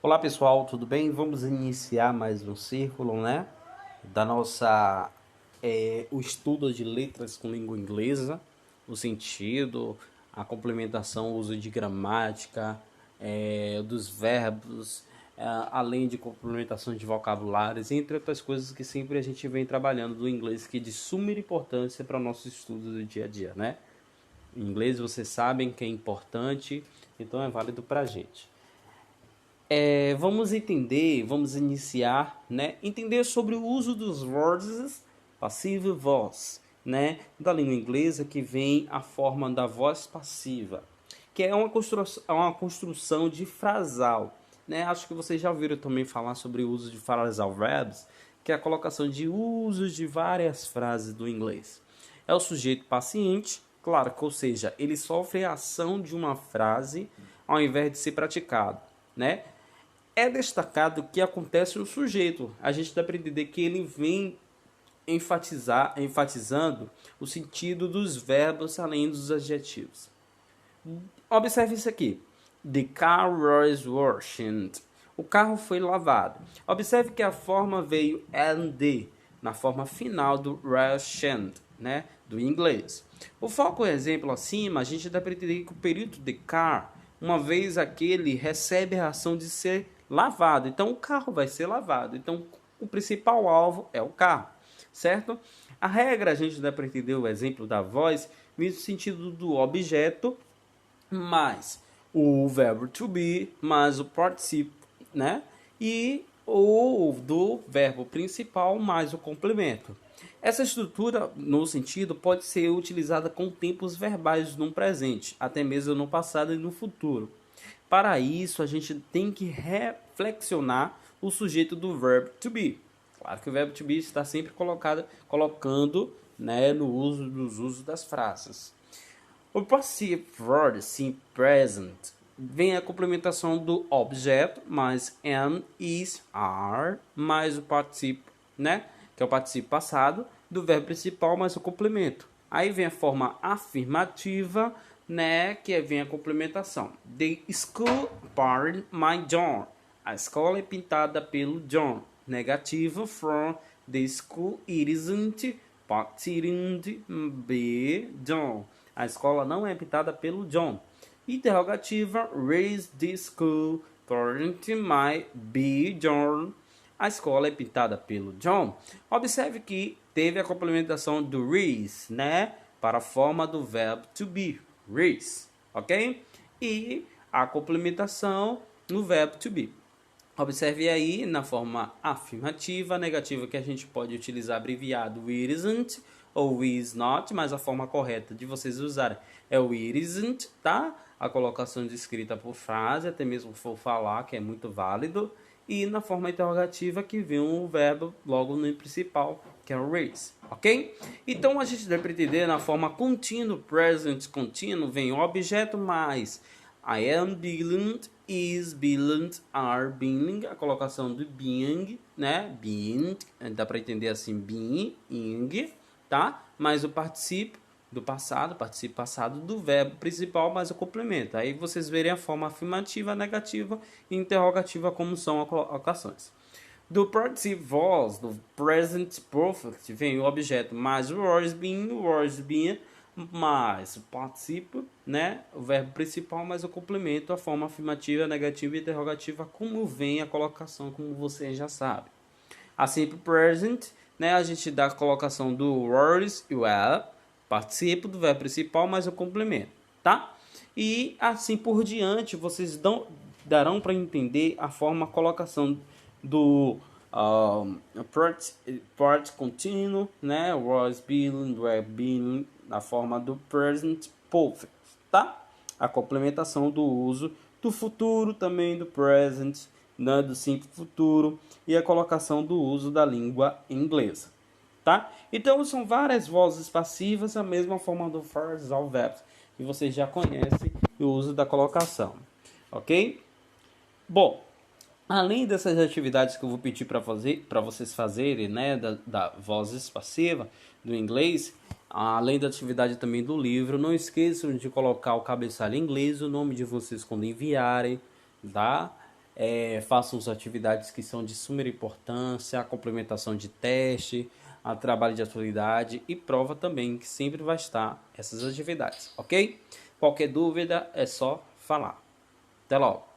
Olá pessoal, tudo bem? Vamos iniciar mais um círculo, né? Da nossa o estudo de letras com língua inglesa, o sentido, a complementação, o uso de gramática, dos verbos, além de complementação de vocabulários, entre outras coisas que sempre a gente vem trabalhando do inglês, que é de suma importância para o nosso estudo do dia a dia, né? Em inglês vocês sabem que é importante, então é válido para a gente. Vamos iniciar, né? Entender sobre o uso dos verbos passivo e voz, né? Da língua inglesa que vem a forma da voz passiva, que é uma construção de frasal, né? Acho que vocês já ouviram também falar sobre o uso de phrasal verbs, que é a colocação de usos de várias frases do inglês. É o sujeito paciente, claro, ou seja, ele sofre a ação de uma frase ao invés de ser praticado, né? É destacado o que acontece no sujeito. A gente dá para entender que ele vem enfatizando o sentido dos verbos além dos adjetivos. Observe isso aqui. The car was washed. O carro foi lavado. Observe que a forma veio and na forma final do washed, né, do inglês. O foco exemplo acima, a gente dá para entender que o período de car, uma vez aquele recebe a ação de ser lavado. Então o carro vai ser lavado. Então o principal alvo é o carro, certo? A regra, a gente dá para entender o exemplo da voz, no sentido do objeto mais o verbo to be mais o participo, né? E o do verbo principal mais o complemento. Essa estrutura, no sentido, pode ser utilizada com tempos verbais no presente, até mesmo no passado e no futuro. Para isso, a gente tem que reflexionar o sujeito do verbo to be. Claro que o verbo to be está sempre colocando, né, no uso dos usos das frases. O passive verb, sim, present, vem a complementação do objeto, mais am, is, are, mais o participo, né? Que é o participo passado, do verbo principal, mais o complemento. Aí vem a forma afirmativa, né? Que vem a complementação. The school painted my John. A escola é pintada pelo John. Negativa, from the school it isn't painted by John. A escola não é pintada pelo John. Interrogativa, raise the school painted my by John. A escola é pintada pelo John. Observe que teve a complementação do raise, né? Para a forma do verbo to be, raise, ok? E a complementação no verbo to be. Observe aí na forma afirmativa, negativa, que a gente pode utilizar abreviado it isn't ou is not, mas a forma correta de vocês usarem é o it isn't, tá? A colocação de escrita por frase, até mesmo for falar, que é muito válido. E na forma interrogativa que vem o verbo logo no principal, que é o raise, ok? Então a gente deve entender na forma contínuo, present contínuo, vem o objeto mais I am being, is being, are being, a colocação do being, né? Being, dá para entender assim, being, tá? Mais o participo do passado, participo passado do verbo principal mais o complemento. Aí vocês verem a forma afirmativa, negativa e interrogativa como são as colocações. Do participe voz, do present perfect, vem o objeto mais o was being, mais o participo, né? O verbo principal mais o complemento, a forma afirmativa, negativa e interrogativa, como vem a colocação, como vocês já sabem. A simple present, né? A gente dá a colocação do was e well, participo do verbo principal mais o complemento, tá? E assim por diante, vocês darão para entender a forma, a colocação do part contínuo, né? Was being, were being, na forma do present perfect, tá? A complementação do uso do futuro também do present, né? Do simples futuro e a colocação do uso da língua inglesa, tá? Então são várias vozes passivas, a mesma forma do phrasal verbs que vocês já conhecem o uso da colocação, ok? Bom, além dessas atividades que eu vou pedir para vocês fazerem, né, da vozes passiva do inglês, além da atividade também do livro, não esqueçam de colocar o cabeçalho em inglês, o nome de vocês quando enviarem, tá? façam as atividades que são de suma importância, a complementação de teste, a trabalho de atualidade e prova também, que sempre vai estar essas atividades, ok? Qualquer dúvida é só falar. Até logo!